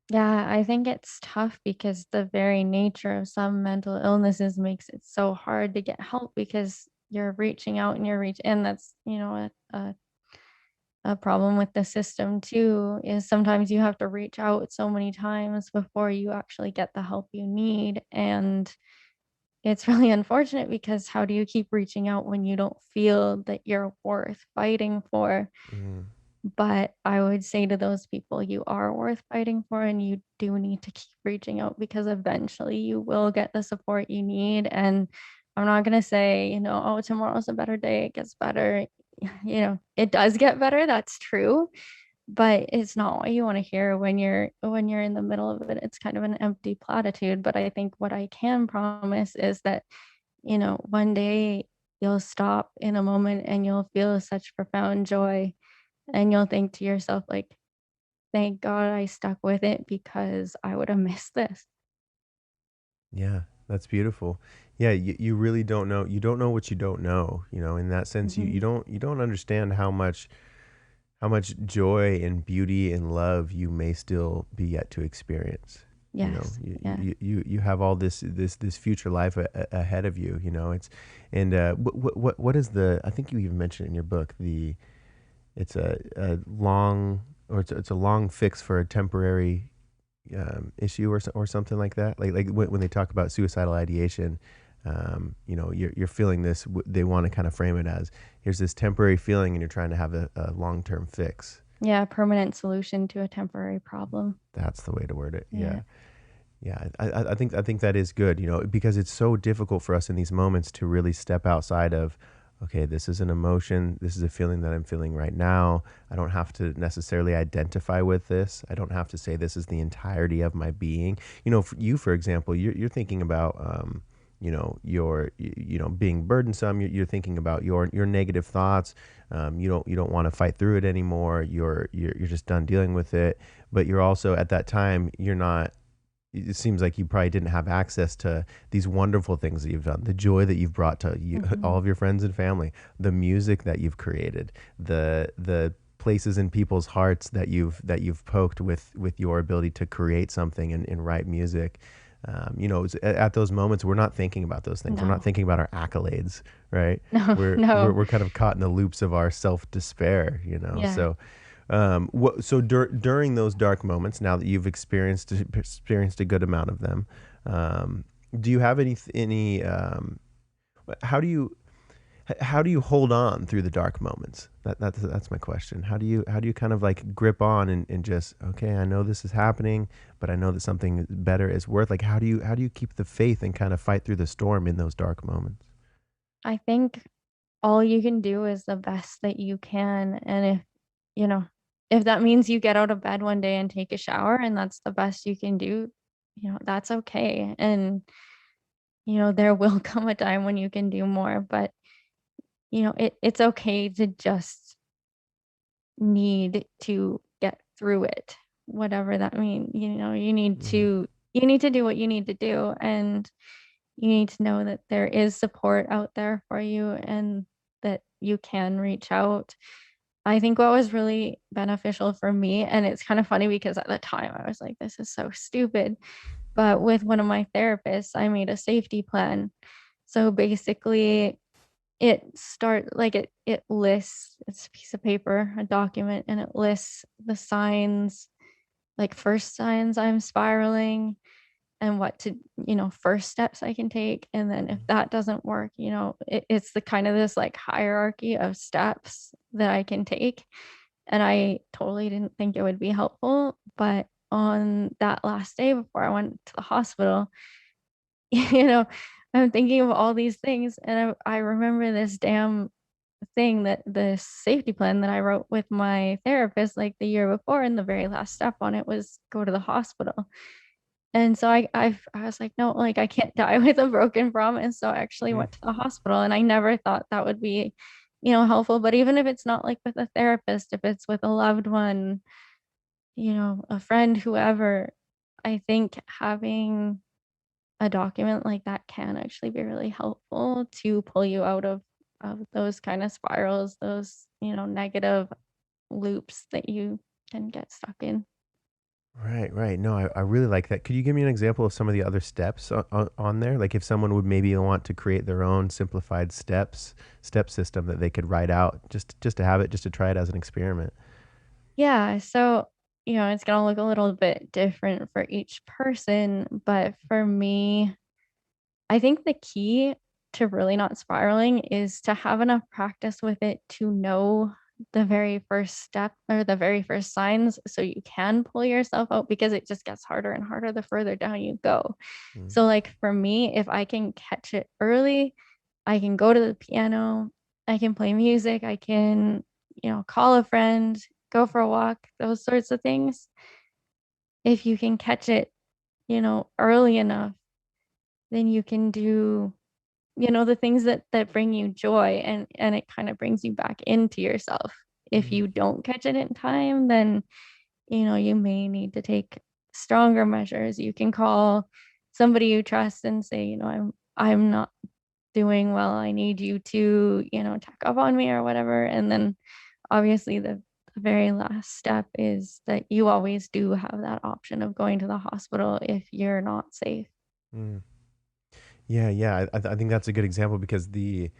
Yeah, I think it's tough because the very nature of some mental illnesses makes it so hard to get help because you're reaching out and and that's, a problem with the system too, is sometimes you have to reach out so many times before you actually get the help you need. And it's really unfortunate because how do you keep reaching out when you don't feel that you're worth fighting for? Mm, But I would say to those people, you are worth fighting for, and you do need to keep reaching out because eventually you will get the support you need. And I'm not going to say, oh, tomorrow's a better day, it gets better. It does get better. That's true. But it's not what you want to hear when you're in the middle of it. It's kind of an empty platitude. But I think what I can promise is that, one day you'll stop in a moment and you'll feel such profound joy and you'll think to yourself, like, thank God I stuck with it because I would have missed this. yeah, that's beautiful. Yeah, you really don't know. You don't know what you don't know. In that sense, you Mhm. don't understand how much joy and beauty and love you may still be yet to experience. Yes. Yeah. You have all this future life ahead of you. It's and what is the? I think you even mentioned it in your book. It's a long or it's a long fix for a temporary issue or something like that. Like when they talk about suicidal ideation, you're feeling this. They want to kind of frame it as here's this temporary feeling, and you're trying to have a long term fix. Yeah. Permanent solution to a temporary problem. That's the way to word it. Yeah. Yeah, yeah. I think that is good. Because it's so difficult for us in these moments to really step outside of. Okay, this is an emotion. This is a feeling that I'm feeling right now. I don't have to necessarily identify with this. I don't have to say this is the entirety of my being. For you, for example, you're thinking about, your, being burdensome. You're thinking about your negative thoughts. You don't want to fight through it anymore. You're just done dealing with it. But you're also at that time, you're not. It seems like you probably didn't have access to these wonderful things that you've done, the joy that you've brought to you, all Mhm. of your friends and family, the music that you've created, the places in people's hearts that you've poked with your ability to create something and write music. At those moments, we're not thinking about those things. We're not No. thinking about our accolades, right? No. We're we're, No. we're kind of caught in the loops of our self despair. Yeah. So during those dark moments, now that you've experienced a good amount of them, um, do you have any? How do you how do you hold on through the dark moments? That's my question. How do you kind of like grip on and just okay, I know this is happening, but I know that something better is worth. Like how do you keep the faith and kind of fight through the storm in those dark moments? I think all you can do is the best that you can. And you know, if that means you get out of bed one day and take a shower and that's the best you can do, that's okay. And, there will come a time when you can do more, but it's okay to just need to get through it, whatever that means. Hmm. You need to do what you need to do, and you need to know that there is support out there for you and that you can reach out. I think what was really beneficial for me, and it's kind of funny because at the time I was like, this is so stupid. But with one of my therapists, I made a safety plan. So basically, it lists, it's a piece of paper, a document, and it lists the signs, like first signs I'm spiraling, and what to, first steps I can take. And then if that doesn't work, it's the kind of this like hierarchy of steps that I can take. And I totally didn't think it would be helpful. But on that last day before I went to the hospital, you know, I'm thinking of all these things. And I remember this damn thing, that the safety plan that I wrote with my therapist like the year before. And the very last step on it was go to the hospital. And so I was like, no, like I can't die with a broken promise. So I actually Mm. went to the hospital, and I never thought that would be, helpful. But even if it's not like with a therapist, if it's with a loved one, a friend, whoever, I think having a document like that can actually be really helpful to pull you out of those kind of spirals, those, negative loops that you can get stuck in. Right, right. No, I really like that. Could you give me an example of some of the other steps on there? Like if someone would maybe want to create their own simplified step system that they could write out just to have it, just to try it as an experiment. Yeah, so, it's gonna look a little bit different for each person, but for me, I think the key to really not spiraling is to have enough practice with it to know the very first step or the very first signs so you can pull yourself out, because it just gets harder and harder the further down you go. Mm. So like for me, if I can catch it early, I can go to the piano, I can play music, I can, call a friend, go for a walk, those sorts of things. If you can catch it, early enough, then you can do, the things that bring you joy, and it kind of brings you back into yourself. If Mm. you don't catch it in time, then, you may need to take stronger measures. You can call somebody you trust and say, I'm not doing well. I need you to, check up on me or whatever. And then obviously the very last step is that you always do have that option of going to the hospital if you're not safe. Mm. Yeah, yeah. I think that's a good example because the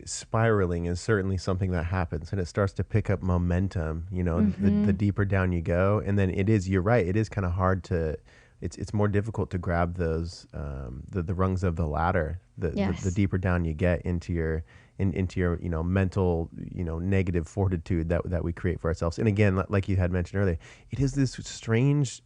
spiraling is certainly something that happens and it starts to pick up momentum, the Mm-hmm. deeper down you go. And then you're right, it is kind of hard to, it's more difficult to grab those, the rungs of the ladder, the Yes. deeper down you get into into your, mental, negative fortitude that we create for ourselves. And again, like you had mentioned earlier, it is this strange,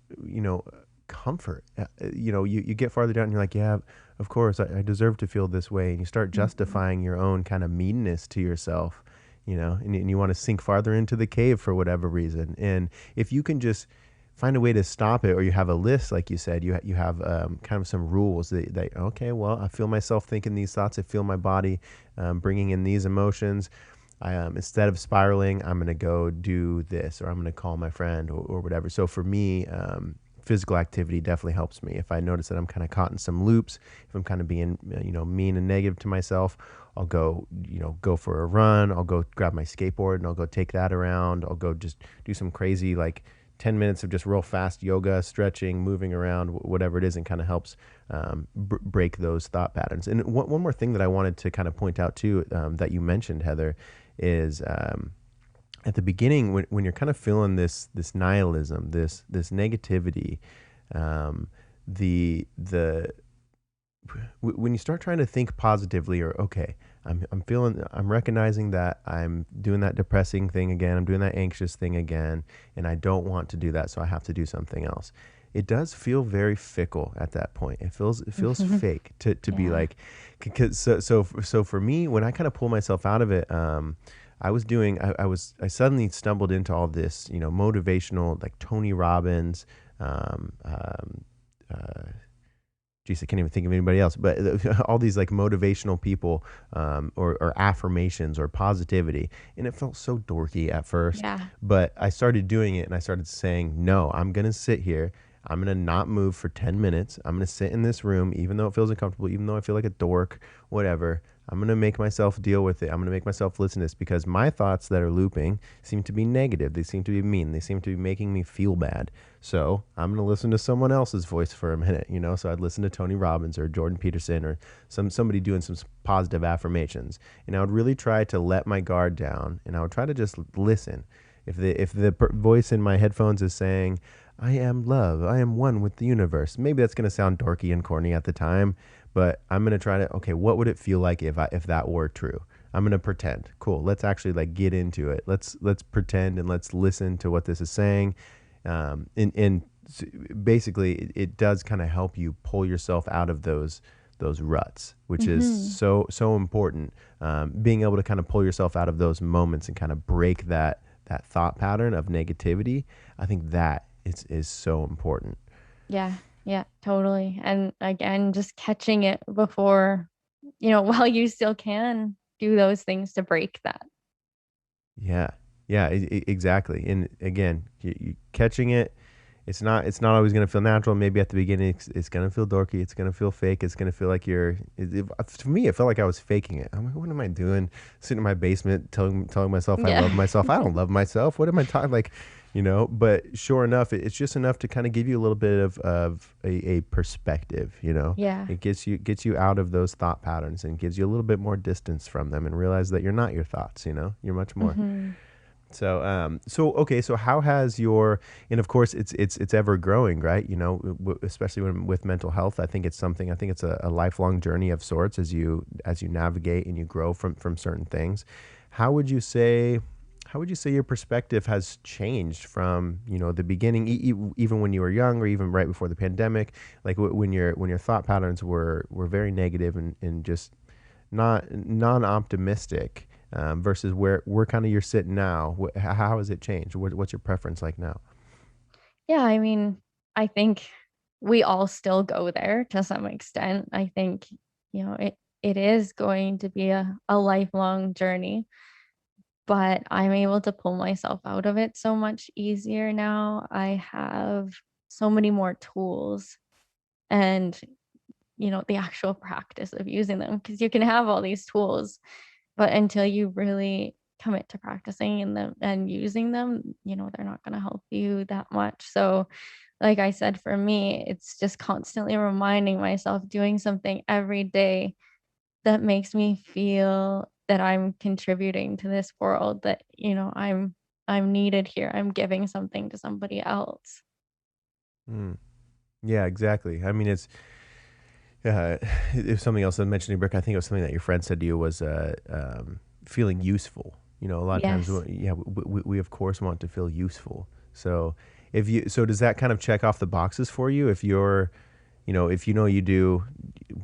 comfort. You get farther down and you're like, yeah, of course, I deserve to feel this way. And you start Mm-hmm. justifying your own kind of meanness to yourself, and you want to sink farther into the cave for whatever reason. And if you can just find a way to stop it, or you have a list, like you said, you have kind of some rules that, okay, well, I feel myself thinking these thoughts. I feel my body bringing in these emotions. Instead of spiraling, I'm going to go do this, or I'm going to call my friend, or whatever. So for me, physical activity definitely helps me. If I notice that I'm kind of caught in some loops, if I'm kind of being, mean and negative to myself, I'll go, go for a run. I'll go grab my skateboard and I'll go take that around. I'll go just do some crazy, like 10 minutes of just real fast yoga, stretching, moving around, whatever it is, and kind of helps break those thought patterns. And one more thing that I wanted to kind of point out too, that you mentioned, Heather, is at the beginning when you're kind of feeling this nihilism, this negativity, um, the when you start trying to think positively, or okay, I'm recognizing that I'm doing that depressing thing again, I'm doing that anxious thing again, and I don't want to do that, so I have to do something else. It does feel very fickle at that point. It feels fake to be Yeah. like, because so for me, when I kind of pull myself out of it, I suddenly stumbled into all this, motivational, like Tony Robbins, um, um, uh, geez, I can't even think of anybody else, but all these like motivational people, or affirmations or positivity. And it felt so dorky at first, Yeah. but I started doing it and I started saying, no, I'm going to sit here. I'm going to not move for 10 minutes. I'm going to sit in this room, even though it feels uncomfortable, even though I feel like a dork, whatever. I'm going to make myself deal with it. I'm going to make myself listen to this because my thoughts that are looping seem to be negative. They seem to be mean. They seem to be making me feel bad. So I'm going to listen to someone else's voice for a minute, you know? So I'd listen to Tony Robbins or Jordan Peterson or somebody doing some positive affirmations. And I would really try to let my guard down and I would try to just listen. If the voice in my headphones is saying, I am love, I am one with the universe, maybe that's going to sound dorky and corny at the time, but I'm going to try to, okay, what would it feel like if that were true? I'm going to pretend. Cool. Let's actually like get into it. Let's pretend and let's listen to what this is saying. And basically it does kind of help you pull yourself out of those ruts, which is Mm-hmm. so important. Being able to kind of pull yourself out of those moments and kind of break that thought pattern of negativity, I think that is so important. Yeah, yeah, totally. And again, just catching it before, while you still can do those things to break that. Yeah, yeah, exactly. And again, you catching it, it's not always going to feel natural. Maybe at the beginning, it's going to feel dorky. It's going to feel fake. It's going to feel like to me, it felt like I was faking it. I'm like, what am I doing? Sitting in my basement, telling myself I Yeah. love myself. I don't love myself. What am I talking like? But sure enough, it's just enough to kind of give you a little bit of a perspective. Yeah. It gets you out of those thought patterns and gives you a little bit more distance from them and realize that you're not your thoughts. You're much more. Hmm. So okay, so how has your, and of course it's ever growing, right? Especially with mental health, I think it's a lifelong journey of sorts as you navigate and you grow from certain things. How would you say, how would you say your perspective has changed from, the beginning, even when you were young or even right before the pandemic, like when your thought patterns were very negative and just not non-optimistic, versus where kind of you're sitting now. How has it changed? What's your preference like now? Yeah, I mean, I think we all still go there to some extent. I think, it is going to be a lifelong journey, but I'm able to pull myself out of it so much easier now. I have so many more tools and, the actual practice of using them because you can have all these tools, but until you really commit to practicing in them and using them, they're not going to help you that much. So, like I said, for me, it's just constantly reminding myself doing something every day that makes me feel that I'm contributing to this world, that, I'm needed here. I'm giving something to somebody else. Mm. Yeah, exactly. I mean, uh, it's something else I mentioned, Brick. I think it was something that your friend said to you was feeling useful. A lot of times, Yes. yeah, we of course want to feel useful. So so does that kind of check off the boxes for you? If you do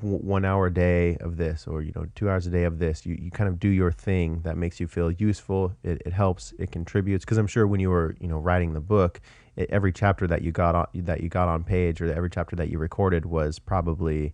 1 hour a day of this, or 2 hours a day of this, you kind of do your thing that makes you feel useful. It helps, it contributes, because I'm sure when you were writing the book, every chapter that you got on page, or every chapter that you recorded was probably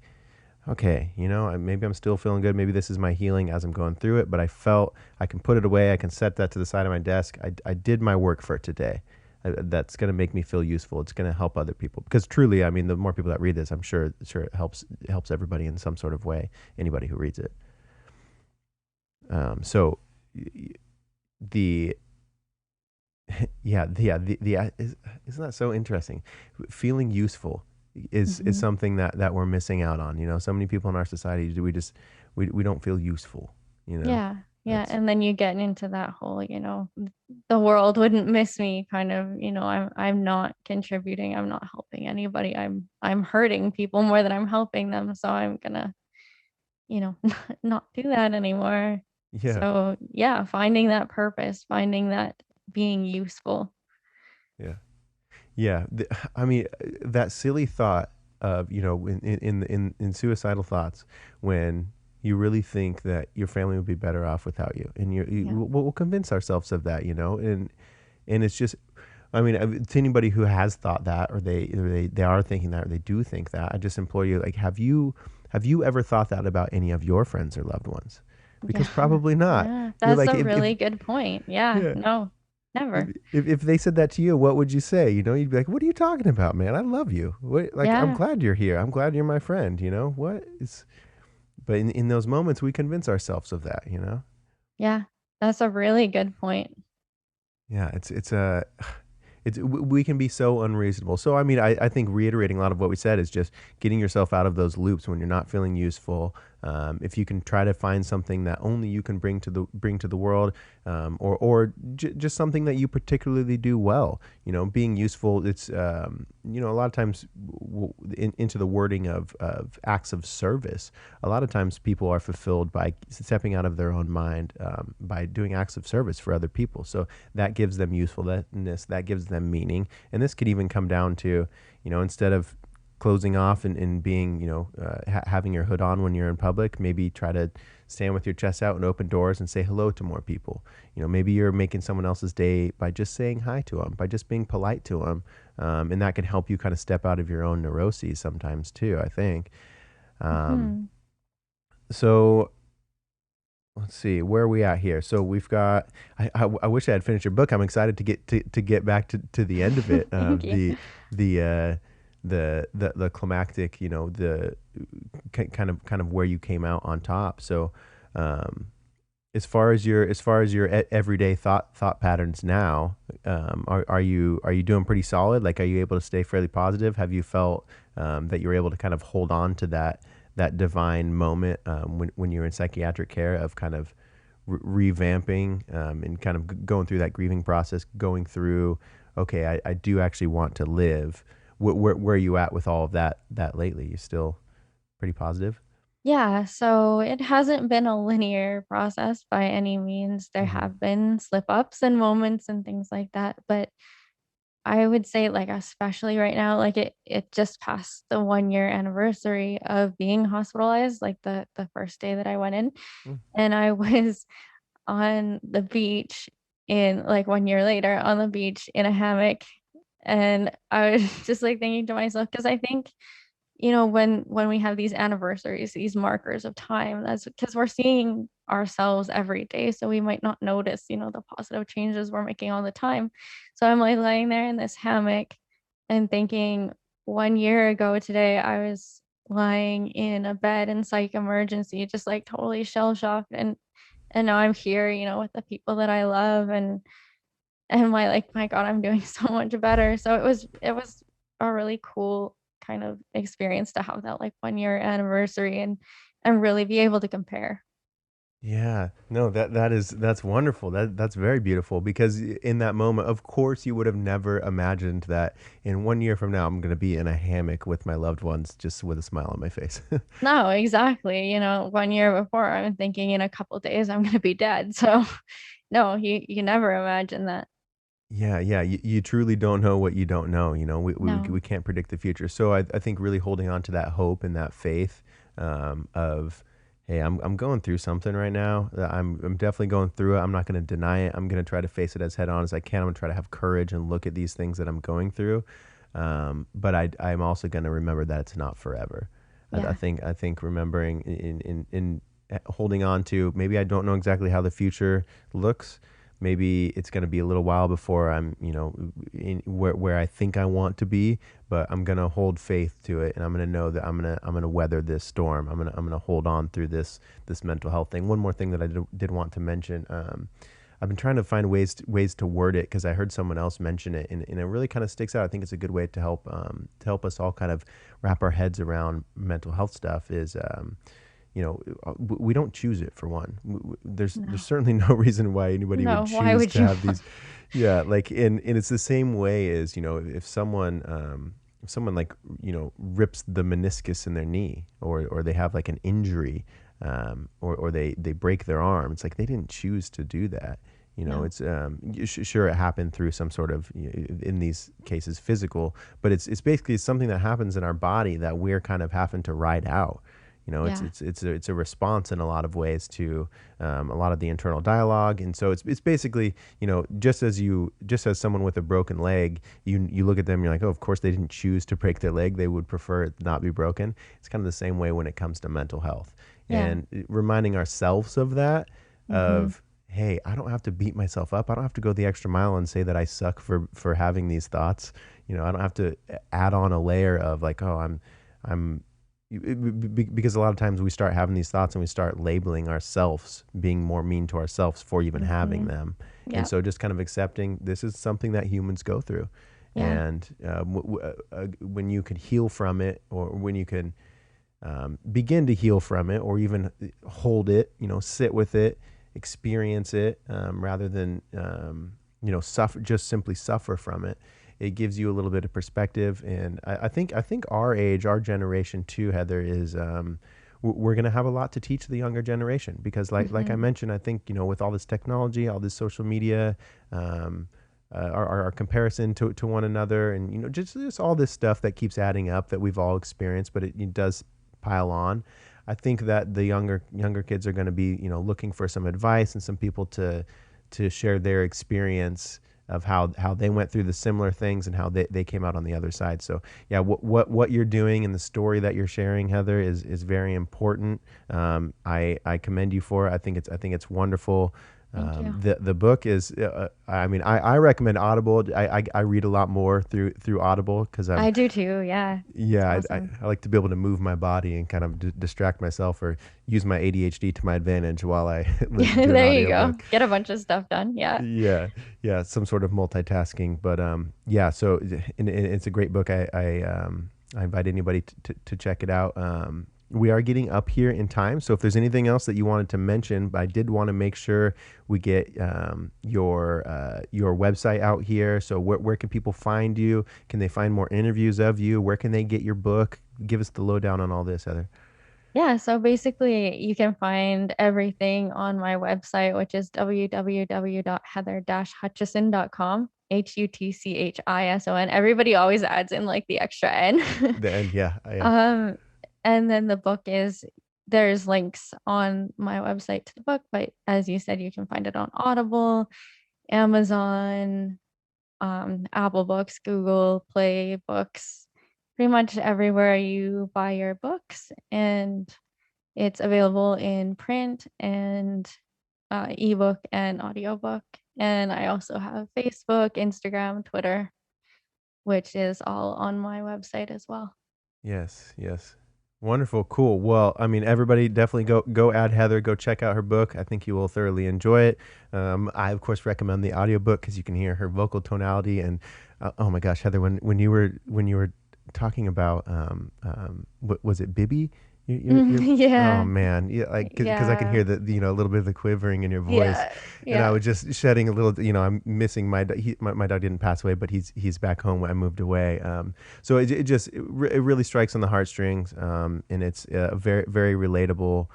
okay. Maybe I'm still feeling good. Maybe this is my healing as I'm going through it, but I felt I can put it away. I can set that to the side of my desk. I did my work for today. That's going to make me feel useful. It's going to help other people, because truly, I mean, the more people that read this, I'm sure it helps everybody in some sort of way. Anybody who reads it. So the isn't that so interesting? Feeling useful is Hmm. something that we're missing out on. So many people in our society, we don't feel useful. You know, Yeah. Yeah. that's And then you get into that whole, the world wouldn't miss me kind of, I'm not contributing. I'm not helping anybody. I'm hurting people more than I'm helping them. So I'm gonna, not do that anymore. yeah, So yeah, finding that purpose, finding that being useful. yeah, yeah. I mean, that silly thought of in suicidal thoughts, when you really think that your family would be better off without you, and Yeah. we'll convince ourselves of that, and it's just, I mean, to anybody who has thought that, or they are thinking that, or they do think that, I just implore you, like, have you ever thought that about any of your friends or loved ones? Because Yeah. probably not. Yeah. You're That's like, a if really good point. Yeah. yeah, No, never. if they said that to you, what would you say? You'd be like, "What are you talking about, man? I love you. What, like, I'm Yeah. glad you're here. I'm glad you're my friend. What is?" but in those moments we convince ourselves of that, you know. Yeah, that's a really good point. Yeah, it's a we can be so unreasonable. So I mean, I think reiterating a lot of what we said is just getting yourself out of those loops when you're not feeling useful. If you can try to find something that only you can bring to the world, or just something that you particularly do well. You know, being useful. It's a lot of times into the wording of acts of service. A lot of times people are fulfilled by stepping out of their own mind, by doing acts of service for other people. So that gives them usefulness, that gives them meaning. And this could even come down to, instead of closing off and being, having your hood on when you're in public, maybe try to stand with your chest out and open doors and say hello to more people. Maybe you're making someone else's day by just saying hi to them, by just being polite to them. And that can help you kind of step out of your own neuroses sometimes too, I think. Um, Hmm. so let's see, where are we at here? So we've got. I wish I had finished your book. I'm excited to get back to the end of it. Thank you. The the climactic. The kind of where you came out on top. So, as far as your everyday thought patterns now, are you doing pretty solid? Like, are you able to stay fairly positive? Have you felt that you're able to kind of hold on to that divine moment when you're in psychiatric care of kind of revamping and kind of going through that grieving process, going through, okay, I do actually want to live. Where are you at with all of that lately? You still pretty positive? Yeah, so it hasn't been a linear process by any means. There Mm-hmm. have been slip ups and moments and things like that, but I would say like especially right now, like it just passed the 1 year anniversary of being hospitalized, like the first day that I went in, and I was on the beach in like 1 year later on the beach in a hammock, and I was just like thinking to myself because I think when we have these anniversaries, these markers of time, that's because we're seeing ourselves every day. So we might not notice, the positive changes we're making all the time. So I'm like lying there in this hammock and thinking 1 year ago today, I was lying in a bed in psych emergency, just like totally shell shocked. And now I'm here, with the people that I love and my God, I'm doing so much better. So it was a really cool kind of experience to have that like 1 year anniversary and really be able to compare. Yeah, no, that's wonderful. That's very beautiful because in that moment, of course, you would have never imagined that in 1 year from now, I'm going to be in a hammock with my loved ones, just with a smile on my face. No, exactly. 1 year before I'm thinking in a couple days I'm gonna be dead. So no, you never imagine that. Yeah, yeah. You truly don't know what you don't know. We No. can't predict the future. So I think really holding on to that hope and that faith of, hey, I'm going through something right now. I'm definitely going through it. I'm not going to deny it. I'm going to try to face it as head on as I can. I'm going to try to have courage and look at these things that I'm going through. But I'm also going to remember that it's not forever. Yeah. I think remembering in holding on to, maybe I don't know exactly how the future looks. Maybe it's going to be a little while before I'm, in where I think I want to be, but I'm going to hold faith to it, and I'm going to know that I'm going to weather this storm. I'm going to hold on through this mental health thing. One more thing that I did want to mention. I've been trying to find ways to word it because I heard someone else mention it, and it really kind of sticks out. I think it's a good way to help us all kind of wrap our heads around mental health stuff. Is we don't choose it, for one. There's No. certainly no reason why anybody would No, why choose would to you have these. Yeah, like, and it's the same way as, if someone like, rips the meniscus in their knee, or they have like an injury, or they break their arm. It's like they didn't choose to do that. no. It's sure, it happened through some sort of, in these cases, physical, but it's basically something that happens in our body that we're kind of having to ride out. Yeah. It's a response in a lot of ways to a lot of the internal dialogue. And so it's basically, just as someone with a broken leg, you look at them, you're like, oh, of course they didn't choose to break their leg, they would prefer it not be broken. It's kind of the same way when it comes to mental health, Yeah. and reminding ourselves of that, Mm-hmm. of, hey, I don't have to beat myself up. I don't have to go the extra mile and say that I suck for having these thoughts. I don't have to add on a layer of like, oh, I'm because a lot of times we start having these thoughts and we start labeling ourselves, being more mean to ourselves for even having them. And Yeah. so just kind of accepting this is something that humans go through. Yeah. And when you can heal from it, or when you can begin to heal from it, or even hold it, sit with it, experience it, rather than, suffer, just simply suffer from it. It gives you a little bit of perspective. And I think our age, our generation too, Heather, is we're going to have a lot to teach the younger generation, because like I mentioned, I think, with all this technology, all this social media, our comparison to one another, and just all this stuff that keeps adding up that we've all experienced, but it does pile on. I think that the younger kids are going to be looking for some advice and some people to share their experience of how they went through the similar things and how they came out on the other side. So yeah, what you're doing and the story that you're sharing, Heather, is very important. I commend you for it. I think it's wonderful. The book is, I recommend Audible. I read a lot more through Audible, because I do too. Yeah. yeah, Awesome. I like to be able to move my body and kind of distract myself, or use my ADHD to my advantage while I listen to an There you go. audiobook. Get a bunch of stuff done. Yeah. Yeah, yeah, some sort of multitasking. But yeah, so and it's a great book. I invite anybody to check it out. We are getting up here in time, so if there's anything else that you wanted to mention, but I did want to make sure we get your website out here. So where can people find you? Can they find more interviews of you? Where can they get your book? Give us the lowdown on all this, Heather. Yeah, so basically you can find everything on my website, which is www.heather-hutchison.com. Hutchison. Everybody always adds in like the extra N. The end, yeah, yeah. And then the book there's links on my website to the book, but as you said, you can find it on Audible, Amazon, Apple Books, Google Play Books, pretty much everywhere you buy your books. And it's available in print and ebook and audiobook. And I also have Facebook, Instagram, Twitter, which is all on my website as well. Yes, yes. Wonderful, cool. Well, everybody definitely go add Heather, go check out her book. I think you will thoroughly enjoy it. I of course recommend the audiobook, because you can hear her vocal tonality. And oh my gosh, Heather, when you were talking about what was it, Bibby? Yeah. Oh man, yeah, because I can hear the a little bit of the quivering in your voice, Yeah. and I Yeah. was just shedding a little. I'm missing my dog didn't pass away, but he's back home when I moved away. So it really strikes on the heartstrings, and it's a very relatable,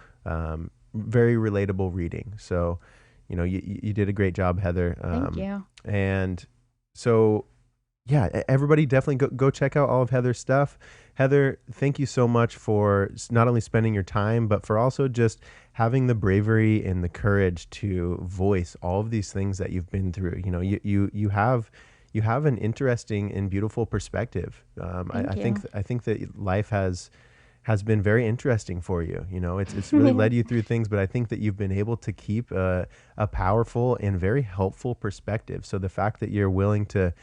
very relatable reading. So, you did a great job, Heather. Thank you. And so yeah, everybody definitely go check out all of Heather's stuff. Heather, thank you so much for not only spending your time, but for also just having the bravery and the courage to voice all of these things that you've been through. You have an interesting and beautiful perspective. I think that life has been very interesting for you. It's really led you through things, but I think that you've been able to keep a powerful and very helpful perspective. So the fact that you're willing to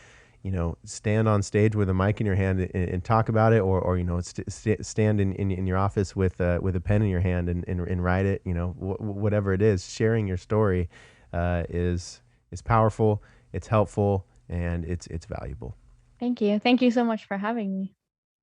stand on stage with a mic in your hand and talk about it, or stand in your office with a pen in your hand and write it, whatever it is, sharing your story is powerful, it's helpful, and it's valuable. Thank you. Thank you so much for having me.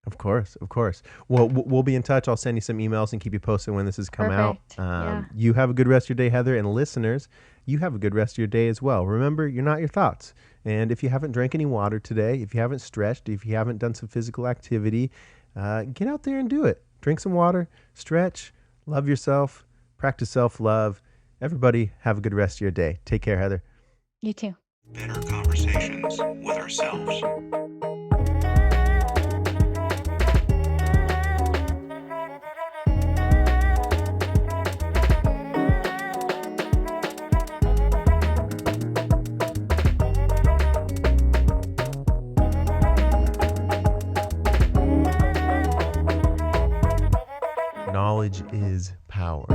Of course, of course. Well, we'll be in touch. I'll send you some emails and keep you posted when this has come out. Perfect. Yeah. You have a good rest of your day, Heather, and listeners, you have a good rest of your day as well. Remember, you're not your thoughts. And if you haven't drank any water today, if you haven't stretched, if you haven't done some physical activity, get out there and do it. Drink some water, stretch, love yourself, practice self-love. Everybody, have a good rest of your day. Take care, Heather. You too. Better conversations with ourselves. Knowledge is power.